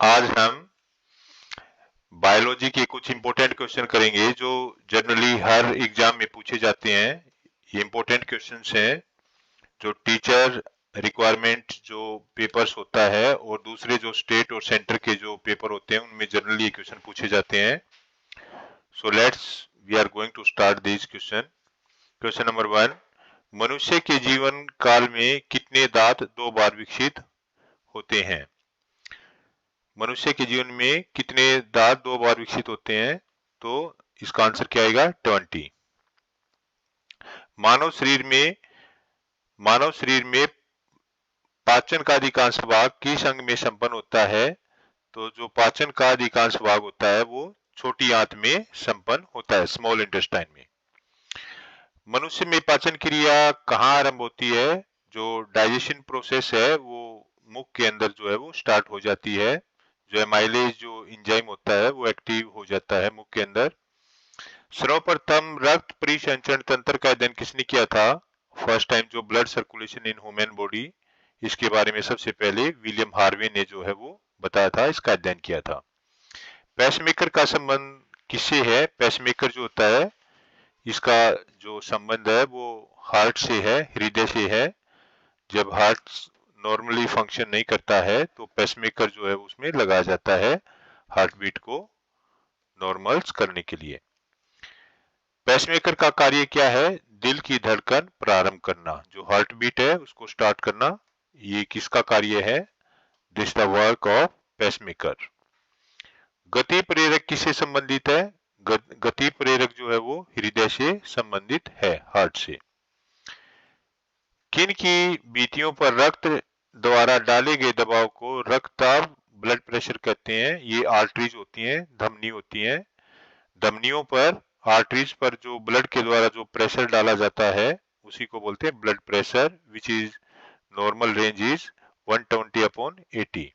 आज हम बायोलॉजी के कुछ इंपॉर्टेंट क्वेश्चन करेंगे जो जनरली हर एग्जाम में पूछे जाते हैं। ये इंपॉर्टेंट क्वेश्चंस हैं जो टीचर रिक्वायरमेंट जो पेपर्स होता है और दूसरे जो स्टेट और सेंटर के जो पेपर होते हैं उनमें जनरली ये क्वेश्चन पूछे जाते हैं। So let's we are going to start this question. Question number 1, मनुष्य के जीवन काल में कितने दांत 2 बार विकसित होते हैं? मनुष्य के जीवन में कितने दांत 2 बार विकसित होते हैं? तो इसका आंसर क्या आएगा? 20। मानव शरीर में पाचन का अधिकांश भाग किस अंग में संपन्न होता है? तो जो पाचन का अधिकांश भाग होता है वो छोटी आंत में संपन्न होता है, स्मॉल इंटेस्टाइन में। मनुष्य में पाचन क्रिया कहाँ आरंभ होती है? जो डाइजेशन प्रोसेस है वो मुख के अंदर जो है वो स्टार्ट हो जाती है। जो एमाइलेज जो एंजाइम होता है वो एक्टिव हो जाता है मुख के अंदर। सर्वप्रथम रक्त परिसंचरण तंत्र का अध्ययन किसने किया था? फर्स्ट टाइम जो blood circulation in human body, इसके बारे में सबसे पहले विलियम हार्वे ने जो है वो बताया था, इसका अध्ययन किया था। पेसमेकर का संबंध किससे है? पेसमेकर जो होता है इसका जो संबंध है वो हार्ट से है, हृदय से है। जब हार्ट नॉर्मली फंक्शन नहीं करता है तो पेसमेकर जो है उसमें लगाया जाता है हार्ट बीट को नॉर्मल करने के लिए। पेसमेकर का कार्य क्या है? दिल की धड़कन प्रारंभ करना, जो हार्ट बीट है उसको स्टार्ट करना, ये किसका कार्य है? This the work of pacemaker. गति प्रेरक किससे संबंधित है? गति प्रेरक जो है वो हृदय से संबंधित है, हार्ट से। किन की बीतियों पर रक्त द्वारा डाले गए दबाव को रक्तदाब ब्लड प्रेशर कहते हैं? ये आर्टरीज होती हैं, धमनी होती हैं। धमनियों पर, आर्टरीज पर जो ब्लड के द्वारा जो प्रेशर डाला जाता है उसी को बोलते हैं blood pressure, which is normal range is 120/80।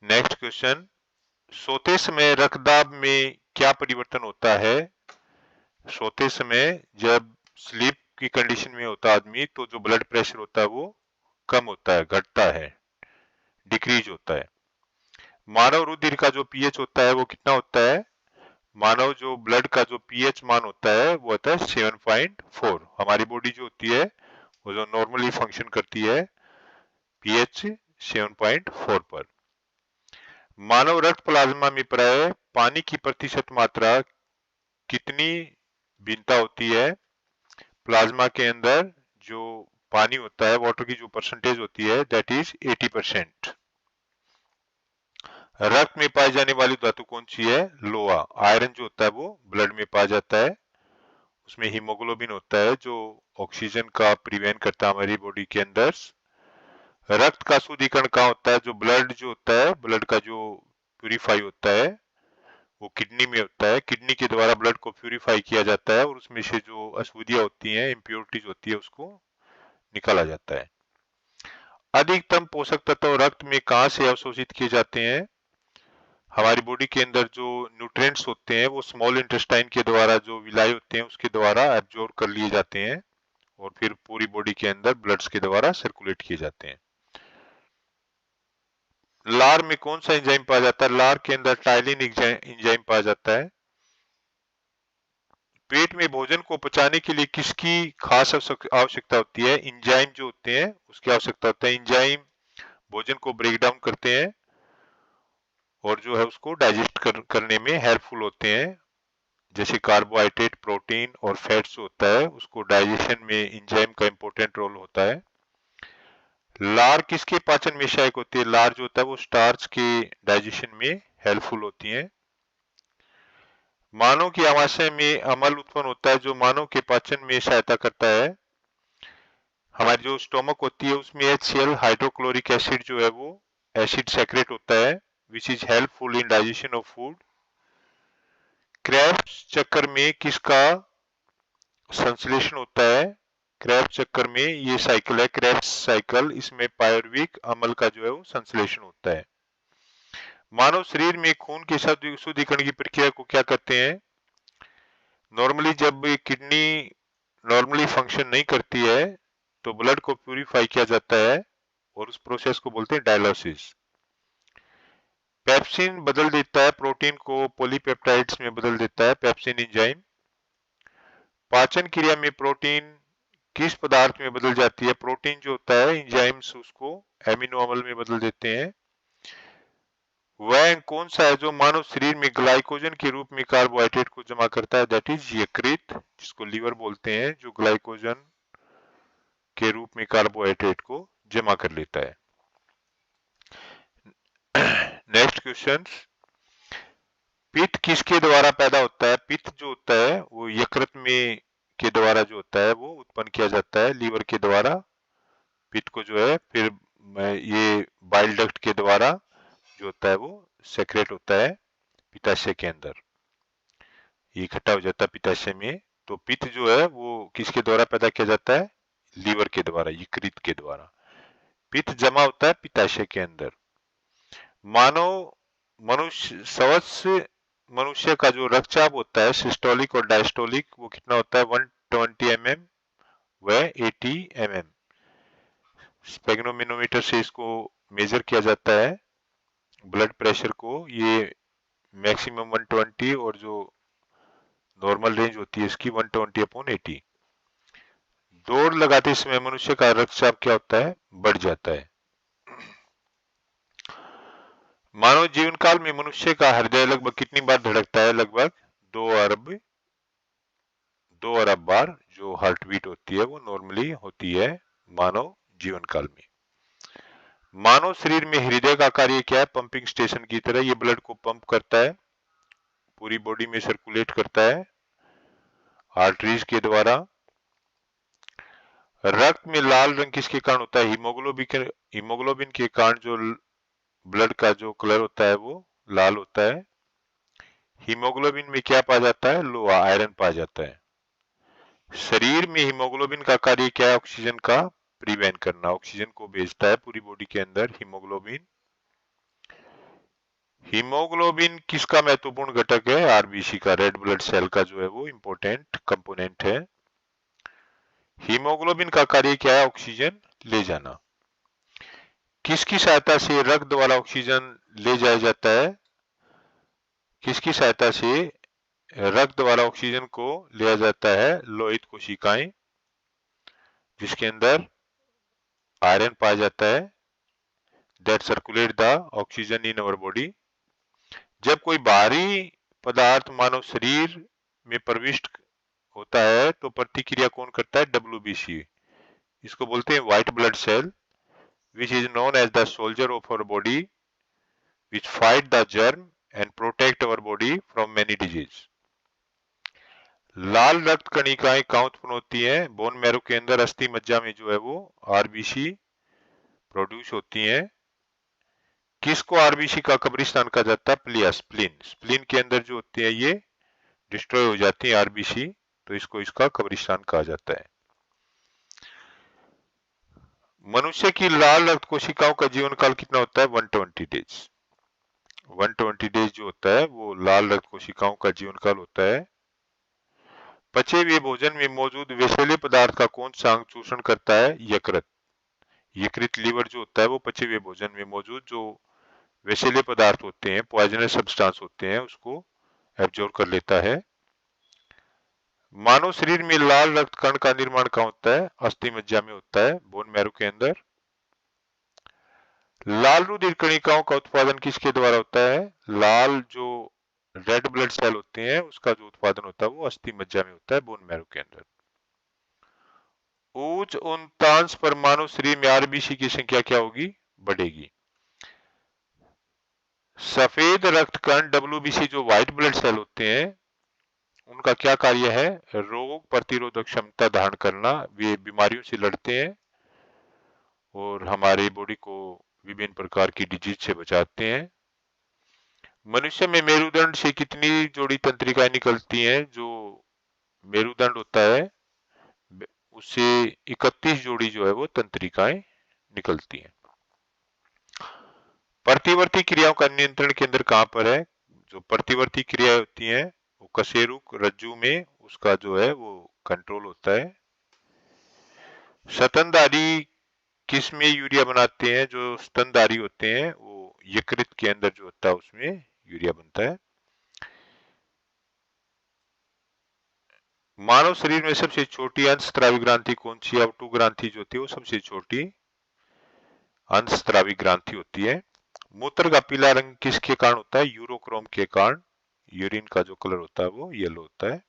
Next question, सोते समय रक्तदाब में क्या परिवर्तन होता है? सोते समय जब स्लीप की कंडीशन में होता आदमी तो जो ब्लड प्रेशर होता है वो कम होता है, घटता है, डिक्रीज होता है। मानव रुधिर का जो पीएच होता है वो कितना होता है? मानव जो ब्लड का जो पीएच मान होता है वो होता है 7.4। हमारी बॉडी जो होती है वो जो नॉर्मली फंक्शन करती है पीएच 7.4 पर। मानव रक्त प्लाज्मा में प्राय पानी की प्रतिशत मात्रा कितनी भिन्नता होती है? प्लाज्मा के अंदर जो पानी होता है, वाटर की जो परसेंटेज होती है दैट इज 80%। रक्त में पाई जाने वाली धातु कौन सी है? लोहा। आयरन जो होता है वो ब्लड में पाया जाता है, उसमें हीमोग्लोबिन होता है जो ऑक्सीजन का प्रिवेंट करता है हमारी बॉडी के अंदर। रक्त का शुद्धिकरण कहाँ होता है? जो ब्लड जो होता है, ब्लड का जो प्यूरिफाई होता है वो किडनी में होता है। किडनी के द्वारा ब्लड को प्यूरिफाई किया जाता है और उसमें से जो अशुद्धियां होती हैं, इम्प्योरिटीज होती है, उसको निकाला जाता है। अधिकतम पोषक तत्व रक्त में कहाँ से अवशोषित किए जाते हैं? हमारी बॉडी के अंदर जो न्यूट्रिएंट्स होते हैं वो स्मॉल इंटेस्टाइन के द्वारा जो विलाई होते हैं उसके द्वारा एब्जॉर्ब कर लिए जाते हैं और फिर पूरी बॉडी के अंदर ब्लड्स के द्वारा सर्कुलेट किए जाते हैं। लार में कौन सा एंजाइम पाया जाता है? लार के अंदर टाइलिन एंजाइम पाया जाता है। पेट में भोजन को पचाने के लिए किसकी खास आवश्यकता होती है? एंजाइम जो होते हैं उसकी आवश्यकता होता है। एंजाइम भोजन को ब्रेक डाउन करते हैं और जो है उसको डाइजेस्ट करने में हेल्पफुल होते हैं। जैसे कार्बोहाइड्रेट, प्रोटीन और फैट्स होता है उसको डाइजेशन में एंजाइम का इंपॉर्टेंट रोल होता है। लार किसके पाचन में सहायक होती है? लार जो होता है वो स्टार्च के डाइजेशन में हेल्पफुल होती है। मानव की आमाशय में अम्ल उत्पन्न होता है जो मानव के पाचन में सहायता करता है। हमारी जो स्टोमक होती है उसमें HCl हाइड्रोक्लोरिक एसिड जो है वो एसिड सेक्रेट होता है which is helpful in digestion of food. Krebs चक्कर में किसका संश्लेषण होता है? क्रेब्स चक्कर में ये साइकिल है, क्रेब्स साइकिल, इसमें पायरुविक अम्ल का जो है वो संश्लेषण होता है। मानव शरीर में खून के शुद्धिकरण की प्रक्रिया को क्या कहते हैं? नॉर्मली जब किडनी नॉर्मली फंक्शन नहीं करती है तो ब्लड को प्यूरिफाई किया जाता है और उस प्रोसेस को बोलते हैं डायलिसिस। पेप्सिन बदल देता है प्रोटीन को पॉलीपेप्टाइड्स में बदल देता है, पेप्सिन एंजाइम। पाचन क्रिया में प्रोटीन किस पदार्थ में बदल जाती है? प्रोटीन जो होता है एंजाइम्स उसको एमिनो अम्ल में बदल देते हैं। वह कौन सा है जो मानव शरीर में ग्लाइकोजन के रूप में कार्बोहाइड्रेट को जमा करता है? दैट इज यकृत, जिसको लीवर बोलते हैं, जो ग्लाइकोजन के रूप में कार्बोहाइड्रेट को जमा कर लेता है। नेक्स्ट क्वेश्चन, पित्त किसके द्वारा पैदा होता है? पित्त जो होता है वो यकृत में के द्वारा जो होता है वो उत्पन्न किया जाता है, लीवर के द्वारा। पित्त को जो है फिर ये बाइल डक्ट के द्वारा जो होता है वो सेक्रेट होता है पित्ताशय के अंदर, ये इकट्ठा हो जाता है पित्ताशय में। तो पित्त जो है वो किसके द्वारा पैदा किया जाता है? लीवर के द्वारा, यकृत के द्वारा। पित्त जमा होता है पित्ताशय के अंदर। मानव मनुष्य स्वस्थ मनुष्य का जो रक्तचाप होता है सिस्टोलिक और डायस्टोलिक, वो कितना होता है? 120 mm व 80 mm। स्पेग्नोमेनोमीटर से इसको मेजर किया जाता है ब्लड प्रेशर को। ये मैक्सिमम 120 और जो नॉर्मल रेंज होती है इसकी 120/80। दौड़ लगाते समय मनुष्य का रक्तचाप क्या होता है? बढ़ जाता है। मानव जीवन काल में मनुष्य का हृदय लगभग कितनी बार धड़कता है? लगभग 2 अरब बार जो हार्ट बीट होती है वो नॉर्मली होती है मानव जीवन काल में। मानव शरीर में हृदय का कार्य क्या है? पंपिंग स्टेशन की तरह ये ब्लड को पंप करता है, पूरी बॉडी में सर्कुलेट करता है आर्टरीज के द्वारा। रक्त में लाल रंग किसके कारण होता है? हीमोग्लोबिन के कारण जो ब्लड का जो कलर होता है वो लाल होता है। हीमोग्लोबिन में क्या पाया जाता है? लोहा, आयरन पाया जाता है। शरीर में हीमोग्लोबिन का कार्य क्या है? ऑक्सीजन का परिवहन करना, ऑक्सीजन को भेजता है पूरी बॉडी के अंदर हीमोग्लोबिन। हीमोग्लोबिन किसका महत्वपूर्ण घटक है? आरबीसी का, रेड ब्लड सेल का जो है वो इंपॉर्टेंट कंपोनेंट है। हीमोग्लोबिन का कार्य क्या है? ऑक्सीजन ले जाना। किसकी सहायता से रक्त वाला ऑक्सीजन ले जाया जाता है? किसकी सहायता से रक्त वाला ऑक्सीजन को लिया जाता है? लोहित कोशिकाएं, जिसके अंदर आयरन पाया जाता है, that circulate the oxygen in our body. जब कोई बाहरी पदार्थ मानव शरीर में प्रविष्ट होता है तो प्रतिक्रिया कौन करता है? WBC। इसको बोलते हैं white blood cell, which is known as the soldier of our body, which fight the germ and protect our body from many disease। लाल रक्त कणिकाएं कहाँ उत्पन्न होती हैं? बोन मैरो के अंदर, अस्थि मज्जा में जो है वो आरबीसी प्रोड्यूस होती हैं। किसको आरबीसी का कब्रिस्तान कहा जाता है? Plea, spleen. स्प्लीन के अंदर जो होती है ये डिस्ट्रॉय हो जाती है आरबीसी, तो इसको इसका कब्रिस्तान कहा जाता है। मनुष्य की लाल रक्त कोशिकाओं का जीवन काल कितना होता है? 120 डेज। 120 डेज जो होता है वो लाल रक्त कोशिकाओं का जीवन काल होता है। पचे हुए भोजन में मौजूद विषैले पदार्थ का कौन सा अंग चूषण करता है? यकृत। यकृत, लीवर जो होता है वो पचे हुए भोजन में मौजूद जो विषैले पदार्थ होते हैं, पॉइजनस सब्सटेंस होते हैं, उसको एब्जॉर्ब कर लेता है। मानव शरीर में लाल रक्त कण का निर्माण कहाँ होता है? अस्थि मज्जा में होता है, बोन मैरो के अंदर। लाल रुधिर कणिकाओं का उत्पादन किसके द्वारा होता है? लाल जो रेड ब्लड सेल होते हैं उसका जो उत्पादन होता है वो अस्थि मज्जा में होता है, बोन मैरो के अंदर। उच्च उन्तांश पर मानव शरीर में आरबीसी की संख्या क्या होगी? बढ़ेगी। सफेद रक्त कण WBC जो व्हाइट ब्लड सेल होते हैं उनका क्या कार्य है? रोग प्रतिरोधक क्षमता धारण करना। वे बीमारियों से लड़ते हैं और हमारी बॉडी को विभिन्न प्रकार की डिजीज से बचाते हैं। मनुष्य में मेरुदंड से कितनी जोड़ी तंत्रिकाएं निकलती हैं? जो मेरुदंड होता है उससे 31 जोड़ी जो है वो तंत्रिकाएं निकलती हैं। प्रतिवर्ती क्रियाओं का नियंत्रण केंद्र कहां पर है? जो प्रतिवर्ती क्रिया होती हैं वो कशेरुक रज्जु में उसका जो है वो कंट्रोल होता है। स्तनधारी किस में यूरिया बनाते हैं? जो स्तनधारी होते हैं वो यकृत के अंदर जो होता है उसमें यूरिया बनता है। मानव शरीर में सबसे छोटी अंतस्रावी ग्रंथि कौन सी है? अवटु ग्रंथि जो होती है वो सबसे छोटी अंतस्रावी ग्रंथि होती है। मूत्र का पीला रंग किसके कारण होता है? यूरोक्रोम के कारण। यूरिन का जो कलर होता है वो येलो होता है।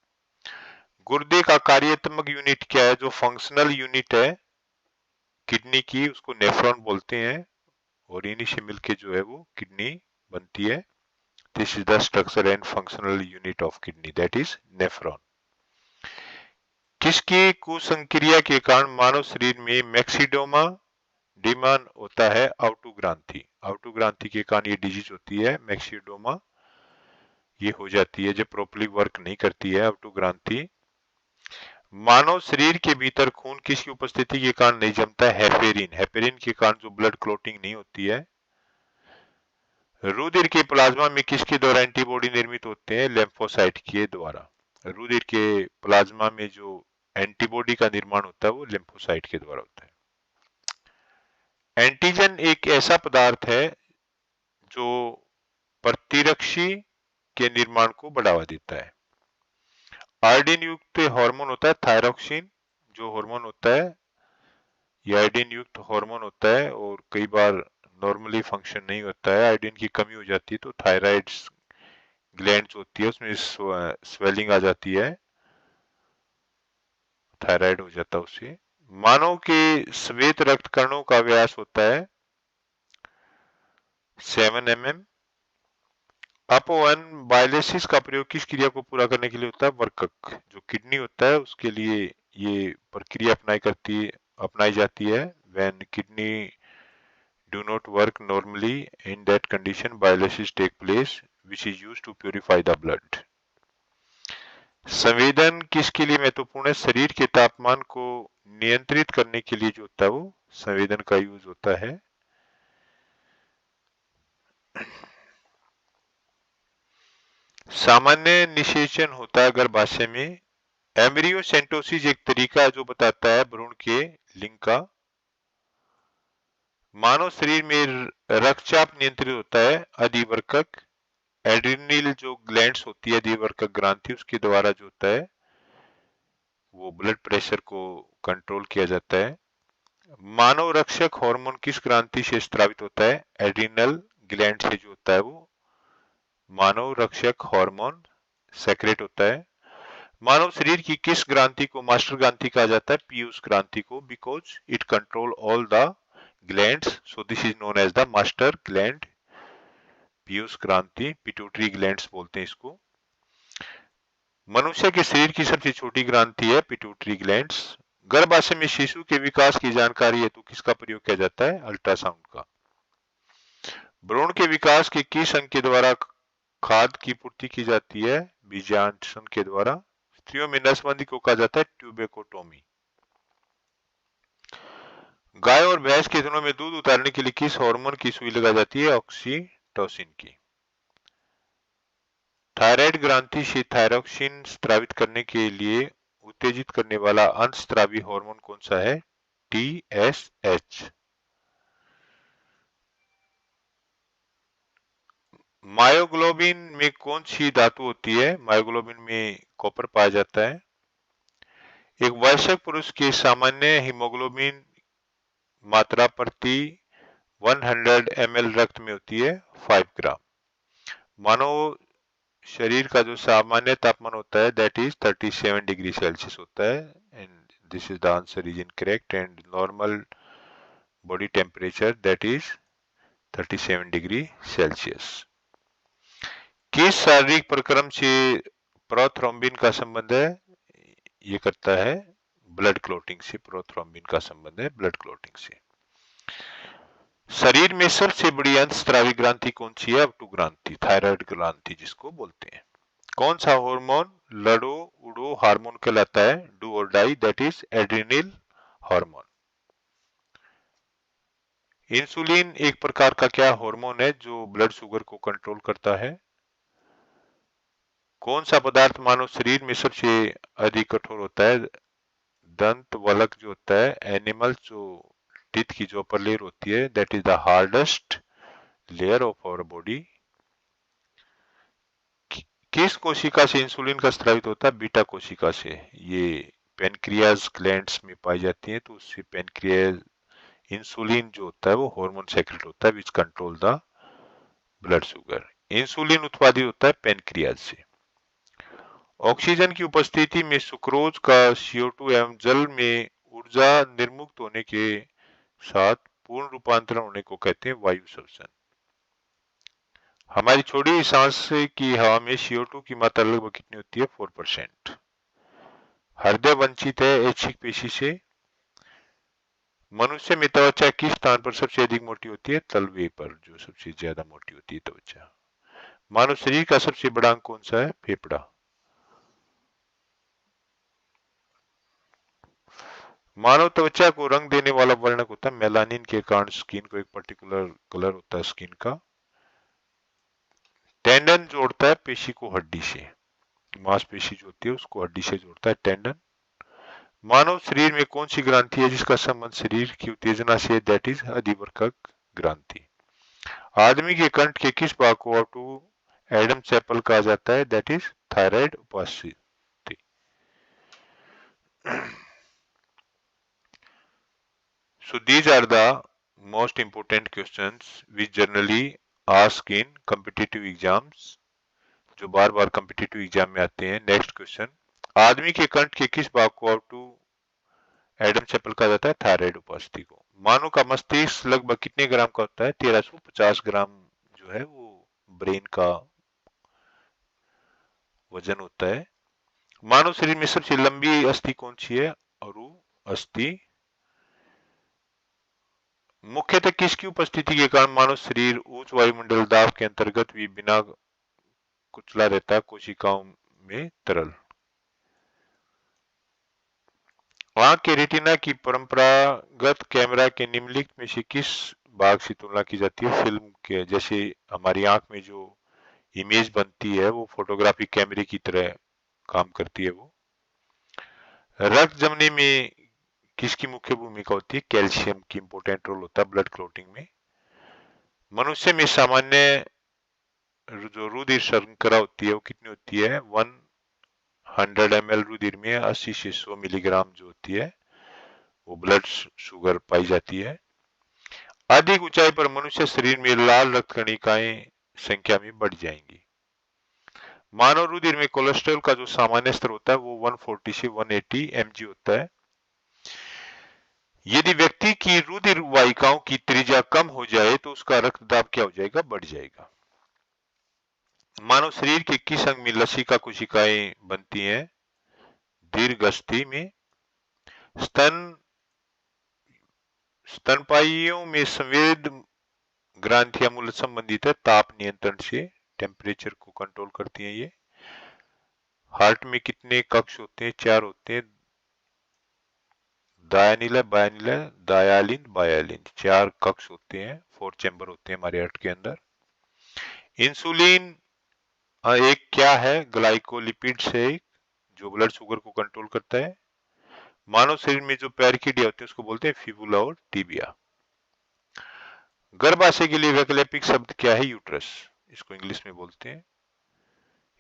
गुर्दे का कार्यात्मक यूनिट क्या है? जो फंक्शनल यूनिट है किडनी की उसको नेफ्रॉन बोलते हैं, और इन्हीं से मिलके जो है वो किडनी बनती है। This is the structure and functional unit of kidney, that is nephron. किसकी कुसंक्रिया के कारण मानव शरीर में मैक्सिडोमा डिमन होता है? आउटू ग्रंथि। आउटू ग्रंथि के कारण ये डिजीज होती है मैक्सिडोमा, ये हो जाती है जब प्रॉपर्ली वर्क नहीं करती है आउटू ग्रंथि। मानव शरीर के भीतर खून किसकी उपस्थिति के कारण नहीं जमता है? हेपेरिन। हेपेरिन के कारण जो ब्लड क्लोटिंग नहीं होती है। रुधिर के प्लाज्मा में किसके द्वारा एंटीबॉडी निर्मित होते हैं? लिम्फोसाइट के द्वारा। रुधिर के प्लाज्मा में जो एंटीबॉडी का निर्माण होता है वो लिम्फोसाइट के द्वारा होता है। एंटीजन एक ऐसा पदार्थ है जो प्रतिरक्षी के निर्माण को बढ़ावा देता है। आयोडीन युक्त हार्मोन होता है थायरोक्सिन, जो हार्मोन होता है ये आयोडीन युक्त हार्मोन होता है, और कई बार नॉर्मली फंक्शन नहीं होता है, आयोडीन की कमी हो जाती है तो थायराइड ग्लैंड होती है उसमें स्वेलिंग आ जाती है, थायराइड हो जाता है उससे। मानव के श्वेत रक्त कणों का व्यास होता है 7 mm। अपोवन बायोलिसिस का प्रयोग किस क्रिया को पूरा करने के लिए होता है? वर्कक। जो किडनी होता है उसके लिए ये प्रक्रिया अपनाई जाती है। When kidney do not work normally, in that condition dialysis take place which is used to purify the blood। संवेदन किसके लिए महत्वपूर्ण है? शरीर के तापमान को नियंत्रित करने के लिए जो होता है वो संवेदन का यूज होता है। सामान्य निषेचन होता है गर्भाशय में। एम्ब्रियोसेंटोसिस एक तरीका है जो बताता है भ्रूण के लिंग का। मानव शरीर में रक्तचाप नियंत्रित होता है अधिवर्कक। एड्रिनल जो ग्लैंड्स होती है अधिवर्कक ग्रंथि उसके द्वारा जो होता है वो ब्लड प्रेशर को कंट्रोल किया जाता है। मानव रक्षक हार्मोन किस ग्रंथि से स्रावित होता है? एड्रिनल ग्लैंड से जो होता है वो मानव रक्षक हार्मोन सेक्रेट होता है। मानव शरीर की किस ग्रंथि को मास्टर ग्रंथि कहा जाता है? पीयूष ग्रंथि को, because it control all the glands, so this is known as the master gland. पीयूष ग्रंथि, पिट्यूटरी ग्लैंड्स बोलते हैं इसको। मनुष्य के शरीर की सबसे छोटी ग्रंथि है पिट्यूटरी ग्लैंड्स। गर्भाशय में शिशु के विकास की जानकारी हेतु किसका प्रयोग किया जाता है? अल्ट्रासाउंड का। भ्रूण के विकास के किस अंग के द्वारा खाद की पूर्ति की जाती है? बीजांडन के द्वारा। स्त्रियों में नसबंदी को कहा जाता है ट्यूबेकोटोमी। गाय और भैंस के दिनों में दूध उतारने के लिए किस हार्मोन की सुई लगाई जाती है? ऑक्सीटोसिन की। थायराइड ग्रंथि से थायरोक्सिन स्रावित करने के लिए उत्तेजित करने वाला अंतस्रावी हार्मोन कौन सा है? TSH। मायोग्लोबिन में कौन सी धातु होती है? मायोग्लोबिन में कॉपर पाया जाता है। एक वयस्क पुरुष के सामान्य हीमोग्लोबिन मात्रा प्रति 100 ml रक्त में होती है 5 ग्राम। मानव शरीर का जो सामान्य तापमान होता है दैट इज 37 डिग्री सेल्सियस होता है, and this is the answer is incorrect. And normal body temperature that is 37 degree Celsius. किस शारीरिक प्रक्रम से प्रोथ्रोम्बिन का संबंध है? ये करता है ब्लड क्लोटिंग से। प्रोथ्रोम्बिन का संबंध है ब्लड क्लोटिंग से। शरीर में सबसे बड़ी अंतस्रावी ग्रंथि कौन सी है? अवटु ग्रंथि, थायराइड ग्रंथि जिसको बोलते हैं। कौन सा हार्मोन लड़ो उड़ो हार्मोन कहलाता है? डू और die, that is adrenal hormone. Insulin एक प्रकार का क्या हार्मोन है जो ब्लड शुगर को कंट्रोल करता है? कौन सा पदार्थ मानव शरीर में सबसे अधिक कठोर होता है? दंत वलक जो होता है, एनिमल जो टीथ की जो अपर लेयर होती है that is the hardest layer of our body. किस कोशिका से इंसुलिन का स्रावित होता है? बीटा कोशिका से। ये पेनक्रियाज ग्लैंड्स में पाई जाती है, तो उससे पेनक्रियाज इंसुलिन जो होता है वो हार्मोन सेक्रेट होता है which control the blood sugar. Insulin उत्पादित होता है पेनक्रियाज से। ऑक्सीजन की उपस्थिति में सुक्रोज का CO2 एवं जल में ऊर्जा निर्मुक्त होने के साथ पूर्ण रूपांतरण होने को कहते हैं वायु श्वसन। हमारी छोड़ी हुई सांस की हवा में CO2 की मात्रा लगभग कितनी होती है? 4%। हृदय वंचित है ऐच्छिक पेशी से। मनुष्य में त्वचा किस स्थान पर सबसे अधिक मोटी होती है? तलवे पर जो सबसे ज्यादा मोटी होती है त्वचा। मानव शरीर का सबसे बड़ा अंग कौन सा है? फेफड़ा। मानव त्वचा को रंग देने वाला वर्णक होता है मेलानिन के कारण स्किन को एक पर्टिकुलर कलर होता है स्किन का। टेंडन जोड़ता है पेशी को हड्डी से। मांसपेशी जो होती है उसको हड्डी से जोड़ता है टेंडन। मानव शरीर में कौन सी ग्रंथि है जिसका संबंध शरीर की उत्तेजना से? दैट इज अधिवर्कक ग्रंथि। आदमी के कंठ के किस भाग को ऑटो एडम चैपल कहा जाता है? दैट इज थायराइड उपास्थि। So these are the most important questions which generally ask in competitive exams, जो बार बार competitive exam में आते हैं। नेक्स्ट क्वेश्चन, आदमी के कंठ के किस भाग को ऑटो एडम चैपल कहा जाता है? थायराइड उपास्थि को। मानव का मस्तिष्क लगभग कितने ग्राम का होता है? 1350 ग्राम जो है वो ब्रेन का वजन होता है। मानव शरीर में सबसे लंबी अस्थि कौन सी है? अरु अस्थि। मुख्यतः किसकी उपस्थिति के कारण मानव शरीर उच्च वायुमंडल दाब के अंतर्गत भी बिना कुचला रहता है? कोशिकाओं में तरल। आंख के रेटिना की परंपरागत कैमरा के निम्नलिखित में से किस भाग से तुलना की जाती है? फिल्म के जैसे हमारी आंख में जो इमेज बनती है वो फोटोग्राफी कैमरे की तरह काम करती है। वो रक्त जमने में किसकी मुख्य भूमिका होती है? कैल्शियम की इंपोर्टेंट रोल होता है ब्लड क्लोटिंग में। मनुष्य में सामान्य जो रुधिर शर्करा होती है वो कितनी होती है? 100 ml रुधिर में 80 से 100 मिलीग्राम जो होती है वो ब्लड शुगर पाई जाती है। अधिक ऊंचाई पर मनुष्य शरीर में लाल रक्त कणिकाएं संख्या में बढ़ जाएंगी। मानव रुधिर में कोलेस्ट्रॉल का जो सामान्य स्तर होता है वो 140 से 180 mg होता है। यदि व्यक्ति की रुधिर वाहिकाओं की त्रिज्या कम हो जाए तो उसका रक्तदाब क्या हो जाएगा? बढ़ जाएगा। मानव शरीर के किस अंग में लसिका कोशिकाएं बनती हैं? दीर्घस्थि में। स्तनपायियों में संवेद ग्रंथियां मूलतः संबंधित है ताप नियंत्रण से, टेम्परेचर को कंट्रोल करती हैं ये। हार्ट में कितने कक्ष होते हैं? 4 होते हैं। डायनिला बायनिला डायालिन बायालिन 4 कक्ष होते हैं, 4 चैम्बर होते हैं हमारे हार्ट के अंदर। इंसुलिन एक क्या है? ग्लाइकोलिपिड्स है एक जो ब्लड शुगर को कंट्रोल करता है। मानव शरीर में जो पैर की हड्डियां होती है उसको बोलते हैं फिबुला और टिबिया। गर्भाशय के लिए वैकल्पिक शब्द क्या है? यूट्रस, इसको इंग्लिश में बोलते हैं।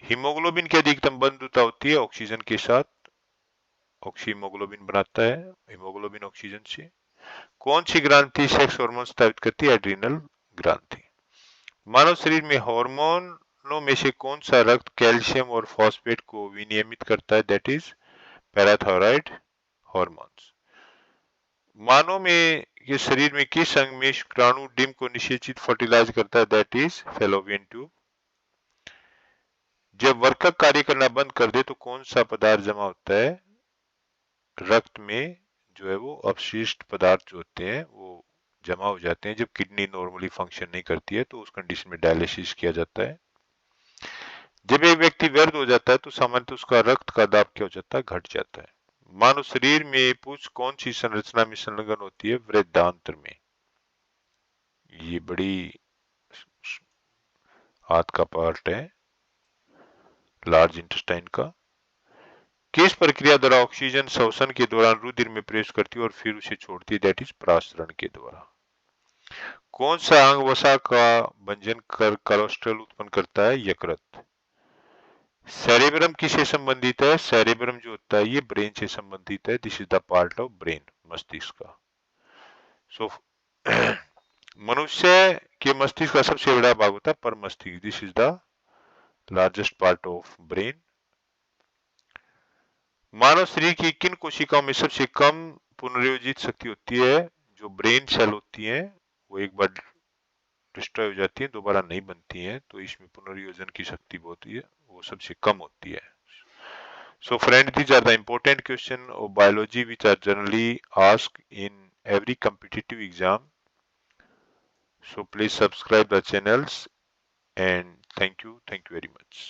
हीमोग्लोबिन की अधिकतम बंधुता होती है ऑक्सीजन के साथ, ऑक्सीहीमोग्लोबिन बनाता है हीमोग्लोबिन ऑक्सीजन से। कौन सी ग्रंथि सेक्स हार्मोन स्रावित करती है? एड्रिनल ग्रंथि। मानव शरीर में हार्मोनों में से कौन सा रक्त कैल्शियम और फॉस्फेट को विनियमित करता है? That is parathyroid hormones. मानव में ये शरीर में किस अंग में शुक्राणु डिम को निषेचित फर्टिलाइज करता है? That is fallopian tube. जब वर्कक कार्य करना बंद कर दे तो कौन सा पदार्थ जमा होता है? रक्त में जो है वो अपशिष्ट पदार्थ जो होते हैं वो जमा हो जाते हैं। जब किडनी नॉर्मली फंक्शन नहीं करती है तो उस कंडीशन में डायलिसिस किया जाता है। जब एक व्यक्ति व्यर्थ हो जाता है तो सामान्यतः उसका रक्त का दाब क्या हो जाता है? घट जाता है। मानव शरीर में पूंछ कौन सी संरचना में संलग्न होती है? वृद्धांत्र में। ये बड़ी हाथ का पार्ट है लार्ज इंटेस्टाइन का। किस प्रक्रिया द्वारा ऑक्सीजन श्वसन के दौरान रुधिर में प्रवेश करती है और फिर उसे छोड़ती है? दैट इज प्रासरण के द्वारा। कौन सा अंग वसा का भंजन कर कोलेस्ट्रॉल उत्पन्न करता है? यकृत। सेरेब्रम किससे संबंधित है? सेरेब्रम जो होता है ये ब्रेन से संबंधित है। This is the part of brain, मस्तिष्क का। सो मनुष्य के मस्तिष्क का सबसे बड़ा भाग होता है पर मस्तिष्क। This is the largest part of brain. मानव शरीर की किन कोशिकाओं में सबसे कम पुनर्योजित शक्ति होती है? जो ब्रेन सेल होती हैं वो एक बार डिस्ट्रॉय हो जाती है, दोबारा नहीं बनती हैं, तो इसमें पुनर्योजन की शक्ति बहुत ही है, वो सबसे कम होती है। So friend, these are the important questions of biology which are generally asked in every competitive exam. So please subscribe the channels and thank you very much.